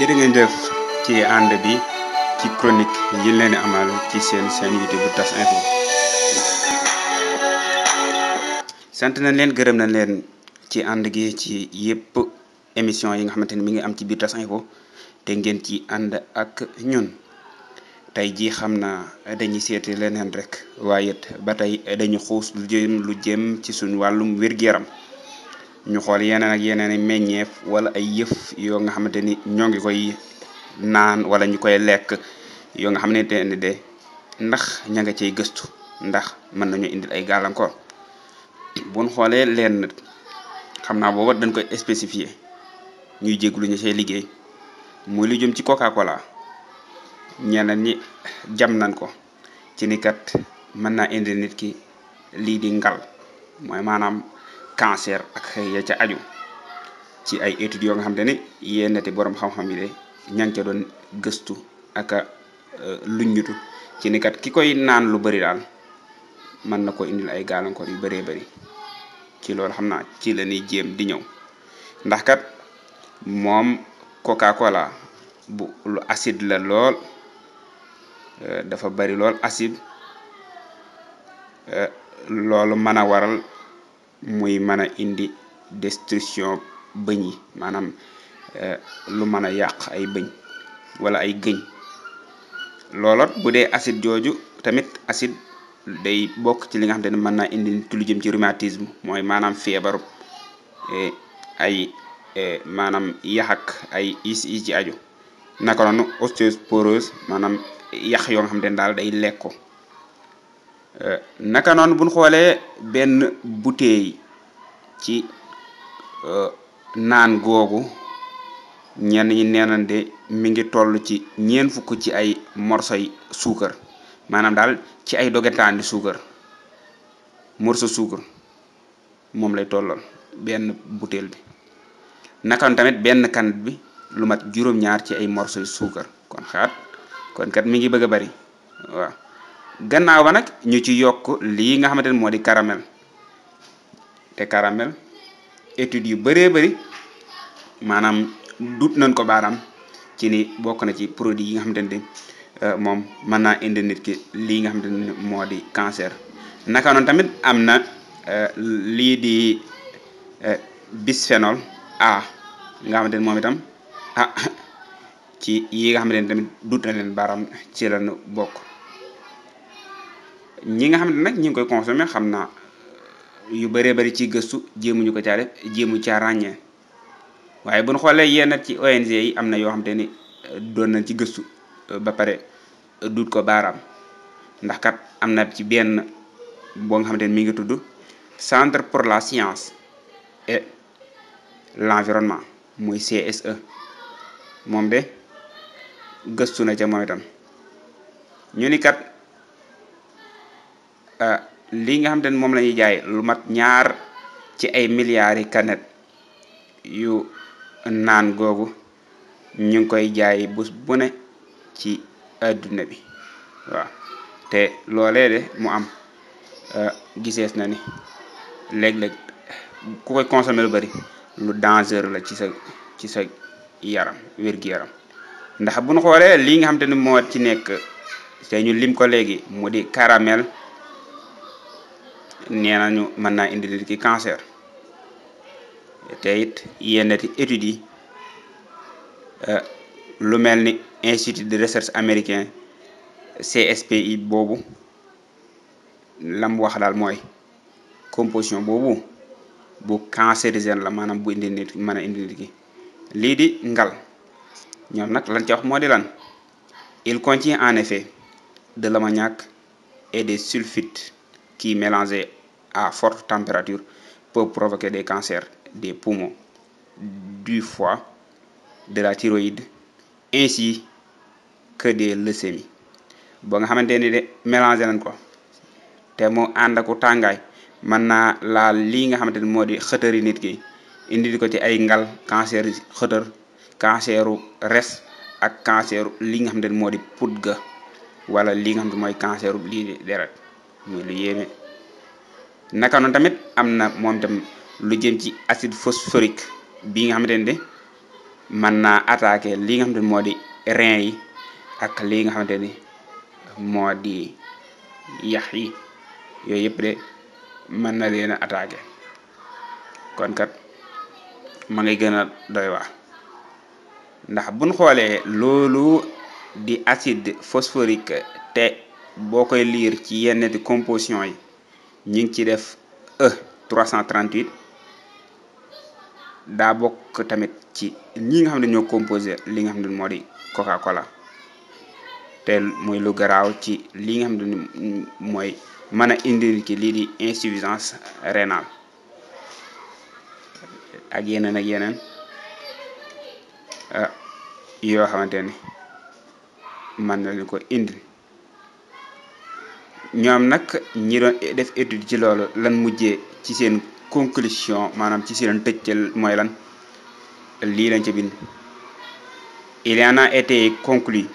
jërë ngeen jëf ci ànd bi ci chronique yi leen amal ci seen YouTube bu TAS info. sant nañ leen gërëm nañ leen ci ànd gi ci yépp émission yi nga xamante ni mi ngi am ci biir TAS info te ngeen ci ànd ak ñun. tey jii xam naa dañuy seeti leneen rek waaye it ba tey dañu xuus lu jëm ci suñu wàllum wér-gu-yaram ñu xool yeneen ak yeneen i meññeef wala ay yëf yoo nga xamante ni ñoo ngi koy naan wala ñu koy lekk yoo nga xamante ne de ndax ña nga cay gëstu ndax mën nañu indil ay gàllankoor buñ xoolee leen xam naa booba dañ koy spécifier ñuy jéglu ñu cay liggéey muy lu jëm ci Coca-Cola ñeneen ñi jam nañ ko ci ni kat mën naa indi nit ki lii di ngal mooy maanaam cancer ak ya ca aju ci ay études yoo nga xamante ni yennati borom xam-xam yi de ña ngi ca doon gëstu ak luññutu ci ni kat ki koy naan lu bari daal mën na ko indil ay gàllankoor yu bëree bëri ci loolu xam naa ci la ñuy jéem di ñëw ndax kat moom Coca-Cola bu lu acide la lool dafa bari lool acide loolu mën a waral muy mën a indi destruction bëñ yi maanaam lu mën a yàq ay bëñ wala ay gëñ loolot bu dee acide jooju tamit acide day bokk ci li nga xamante ne mën naa indi nit lu jëm ci rhumatisme mooy maanaam feebaru ay maanaam yaxak ay yi ci aju naka noonu ostéoporose maanaam yax yoo nga xamante ne daal day lekko naka noonu buñ xoolee benn bouteille ci naan googu ñenn ñi neenan de mi ngi toll ci 4 fukk ci ay morsoy suukar maanaam daal ci ay dogetaandi suukar morso suukar moom lay tolloon benn bouteille bi naka noonu tamit benn kanit bi lu mat juróom-ñaar ci ay morsoy suukar kon kat mi ngi bëgg a bari waaw gannaaw ba nag ñu ci yokk lii nga xamante ne moo di caramel te caramel études yu bëree bëri maanaam dut nañ ko baaraam ci ni bokk na ci produit yi nga xamante ne moom mën naa indi nit ki lii nga xamante ne moo di cancer naka noonu tamit am na lii di bisphénol A nga xamante ne moom itam ci yi nga xamante ne tamit dut na leen baaraam ci lañu bokk ñi nga xamante nag ñi ngi koy consommer xam naa yu bëree bëri ci gëstu jéemuñu ko caa def jéemu caa ràññee waaye bu ñu xoolee yenn ci ONG yi am na yoo xamante ni doon nañ ci gëstu ba pare dut ko baaraam ndax kat am na ci benn boo nga xamante ni mi ngi tudd Centre pour la science et l'environnement muy CSE moom de gëstu na ca moom itam ñu ni kat lii nga xamante ni moom la ñuy jaay lu mat 2 ci ay milliards yi canettes yu naan googu ñu ngi koy jaay bés bu ne ci adduna bi waaw te loolee de mu am gisees na ni léeg-léeg ku koy consommer lu bari lu dangereux la ci sa yaram wér-gi-yaram ndax bu ñu xoolee lii nga xamante ni moo ci nekk te ñu lim ko léegi mu di caramel nee nañu mën naa indi nit ki cancer te it yenn études yi lu mel ni institut de recherche américain CSPI boobu lam wax daal mooy composition boobu bu cancérigène la maanaam bu indi nit mën a indi nit ki lii di ngal ñoom nag lañ ca wax moo di lan il contient en effet de l'ammoniac et des sulfites qui mélangés à forte température peuvent provoquer des cancers des poumons, du foie, de la thyroïde ainsi que des leucémies ba nga xamante ni de mélangé nañ ko te mu ànd aku tàngaay mën naa laal lii nga xamante ni moo di xëtëri nit ki indi ko ci ay ngal cancer xëtër canceru res ak canceru li nga xamante ni moo di put ga wala li nga xamante mooy canceru lii di deret muy lu yéeme naka noonu tamit am na moom tam lu jëm ci acide phosphorique bi nga xamante ne mën naa attaquer li nga xamante ni moo di rein yi ak li nga xamante ni moo di yax yi yooyu yëpp de mën na leen a attaquer kon kat ma ngay gën a doy waar ndax buñ xoolee loolu di acide phosphorique te boo koy lire ci yenn di composition yi ñu ngi ci def E338 daa bokk tamit ci ñi nga xam ne ñoo composé li nga xam ne moo di Coca-Cola te muy lu garaaw ci li nga xam ne mooy mën a indi ki lii di insuffisance rénale ak yeneen yoo xamante ni mën na leen ko indi ñoom nag ñi doon def étude ci loolu lan mujjee ci seen conclusion maanaam ci seen tëccal mooy lan lii lañ ca bind il y en a été conclu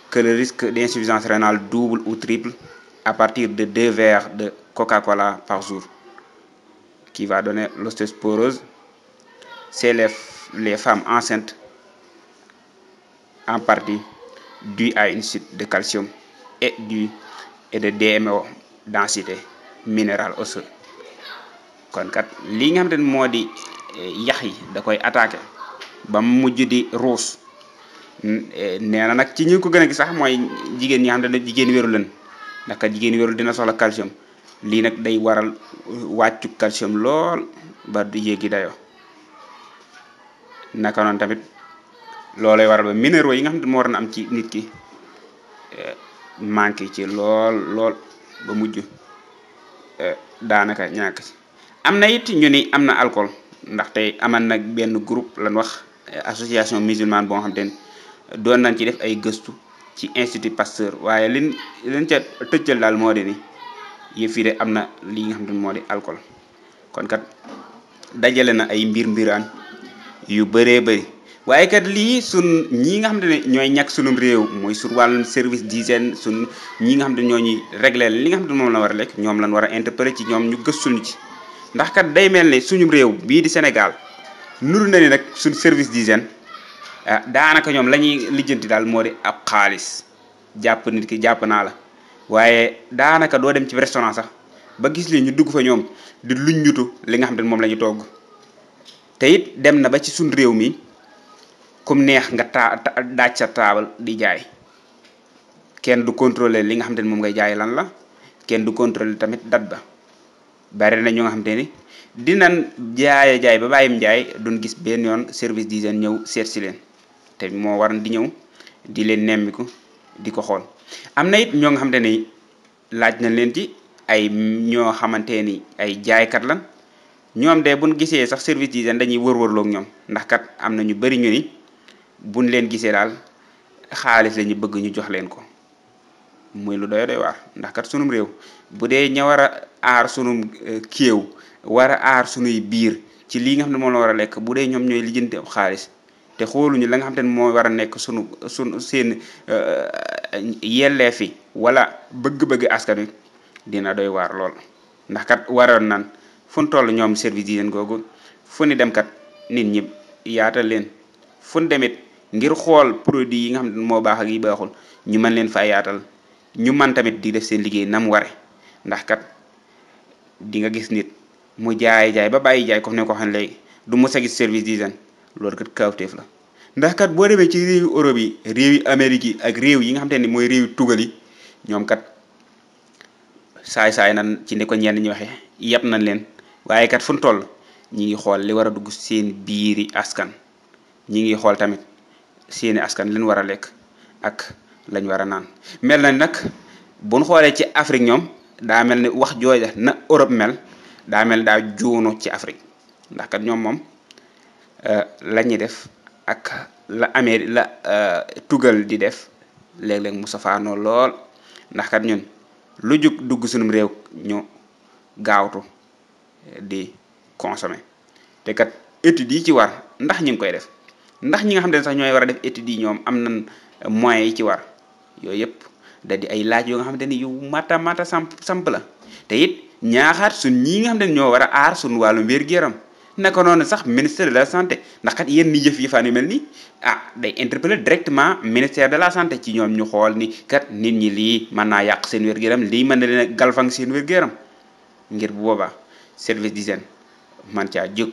que le risque d'insuffisance rénale double ou triple à partir de 2 verres de Coca-Cola par jour qui va donner l'ostéoporose c'est les femmes enceintes en partie due à une chute de calcium et de DMO densité minérale osseuse kon kat li nga xamante ne moo di yax yi da koy attaqué ba mujj di ruus nee na nag ci ñu ko gën a gis sax mooy jigéen ñi nga xam ne jigéen wéru leen ndax kat jigéen wéru dina soxla calcium lii nag day waral wàccu calcium lool ba du yéegi dayoo naka noonu tamit loolay waral ba minéraux yi nga xam ne moo war na am ci nit ki manqué ci lool ba mujj daanaka ñàkk ci am na it ñu ni am na alcool ndaxte aman nag benn groupe lan wax association musulmane boo xam te ne doon nañ ci def ay gëstu ci institut Pasteur waaye liñ ca tëccal daal moo di ni yëf yi de am na li nga xam te ne moo di alcool kon kat dajale na ay mbiraan yu bëree bëri waaye kat lii sun ñi nga xam ne ñooy ñàkk sunum réew mooy sur wàllum service d'hygiène sun ñi nga xam ne ñoo ñuy régler li nga xam ne moom la war a lekk ñoom lan war a interpeller ci ñoom ñu gëstul ñu ci ndax kat day mel ne suñu réew bii di Sénégal nuru na ni nag suñ service d'hygiène daanaka ñoom la ñuy lijjanti daal moo di ab xaalis jàpp nit ki jàpp naa la waaye daanaka doo dem ci restaurant sax ba gis li ñu dugg fa ñoom di luñ ñutu li nga xam ne moom la ñu togg te it dem na ba ci suñ réew mi comme neex nga daaj sa taabal di jaay kenn du contrôler li nga xam ne moom ngay jaay lan la kenn du contrôler tamit date ba bari na ñu nga xam te ni dinañ jaay ba bàyyim jaay duñ gis benn yoon service d'hygiène ñëw seet si leen te moo war di ñëw di leen nemmiku di ko xool am na it ñoo nga xam te ni laaj nañ leen ci ay ñoo xamante ni ay jaaykat lan ñoom de buñ gisee sax service d'hygiène dañuy wër-wërloog ñoom ndax kat am na ñu bari ñu ni buñ leen gisee daal xaalis la ñu bëgg ñu jox leen ko muy lu doy waar ndax kat sunum réew bu dee ña war a aar sunum kéew war a aar sunuy biir ci lii nga xam ne moom la war a lekk bu dee ñoom ñooy lijjanti ab xaalis te xooluñu la nga xam te ne moo war a nekk sunu seen yelleefi wala bëgg-bëgg askan wi dina doy waar lool ndax kat waroon nan fu ñu toll ñoom service d'hygiène googu fu ñu dem kat nit ñi yaatal leen fu ñu demit ngir xool produit yi nga xam ne moo baax ak yi baaxul ñu mën leen fa yaatal ñu man tamit di def seen liggéey nam ware ndax kat di nga gis nit mu jaay ba bàyyi jaay comme ne ko xam léegi du mos a gis service d'hygiène loolu kat kawteef la ndax kat boo demee ci réewi Europe yi réewi Amérique yi ak réew yi nga xam te ne mooy réewi tugal yi ñoom kat saay nan ci ne ko ñenn ñi waxee yëpp nañ leen waaye kat fu ñu toll ñi ngi xool li war a dugg seen biiri askan ñi ngi xool tamit seeni askan leen war a lekk ak lañ war a naan mel na nag buñ xoolee ci Afrique ñoom daa mel ni wax jooja na Europe mel daa mel daa juunu ci Afrique ndax kat ñoom moom la ñuy def ak la Amérique la tugal di def léeg-léeg mu safaanoo lool ndax kat ñun lu jug dugg sunum réew ñu gaawtu di consommer te kat études yi ci war ndax ñu ngi koy def ndax ñi nga xam ne sax ñooy war a def études yi ñoom am nañ moyens yi ci war yooyu yëpp da di ay laaj yoo nga xamante ni yu mata samp la te it ñaaxaat suñ ñi nga xam ne ñoo war a aar suñ wàllum wér-gu-yaram naka noonu sax ministère de la santé ndax kat yenn yëf yëfaan yu mel ni day interpeller directement ministère de la santé ci ñoom ñu xool ni kat nit ñi lii mën naa yàq seen wér-gu-yaram lii mën na leen a galfang seen wér-gu-yaram ngir bu boobaa service d'hygiène man caa jóg.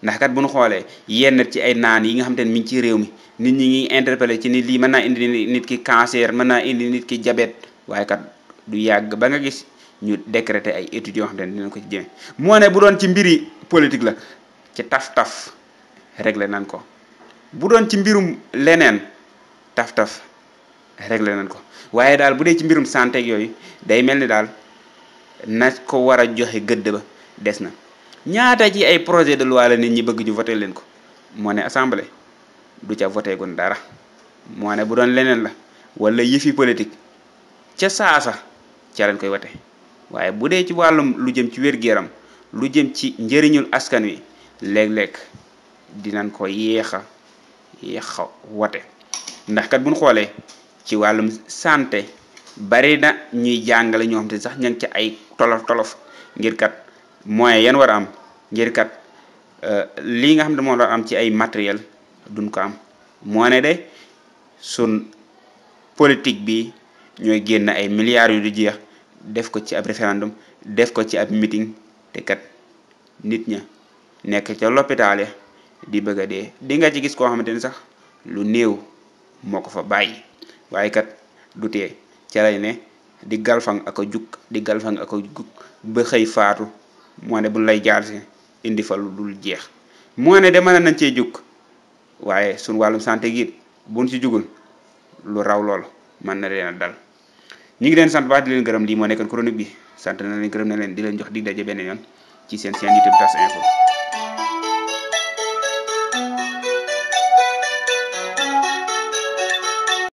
ndax kat bu ñu xoolee yenn ci ay naan yi nga xam te ne mi ngi ci réew mi nit ñi ngi interpeller ci ni lii mën naa indi nit ki cancer mën naa indi nit ki diabète waaye kat du yàgg ba nga gis ñu décréter ay études yoo xam te ne dinañ ko ci jëmee moo ne bu doon ci mbiri politique la ci taf-taf réglé nañ ko bu doon ci mbirum leneen taf-taf réglé nañ ko waaye daal bu dee ci mbirum santé ak yooyu day mel ni daal na ko war a joxe gëdd ba des na. ñaata ci ay projet de loi la nit ñi bëgg ñu voté leen ko moo ne assemblée du ca voté gun dara moo ne bu doon leneen la wala yëfi politique ca saasa ca lañ koy voté waaye bu dee ci wàllum lu jëm ci wér-gu-yaram lu jëm ci njëriñul askan wi léeg-léeg dinañ ko yéexa wote ndax kat buñ xoolee ci wàllum santé bari na ñuy jàngale ñoo xam te sax ña ngi ci ay tolof ngir kat moyens yan war a am ngir kat lii nga xam ne moo war a am ci ay matériel duñ ko am moo ne de sun politique bi ñooy génn ay milliards yu du jeex def ko ci ab référendum def ko ci ab meeting te kat nit ña nekk ca l'hôpital ya di bëgg a dee di nga ci gis koo xamante ni sax lu néew moo ko fa bàyyi waaye kat du tee ca lay ne di galfang ak a jug di galfang ak a jug ba xëy faatu moo ne buñ lay jaar si indi fa lu dul jeex moo ne de mën nañ cee jug waaye suñ wàllum santé gi buñ ci jugul lu raw lool mën na leen a dal ñu ngi leen sant baax di leen gërëm lii moo nekkoon chronique bi sant na leen gërëm na leen di leen jox dig daje benn yoon ci seen chaîne YouTube TAS info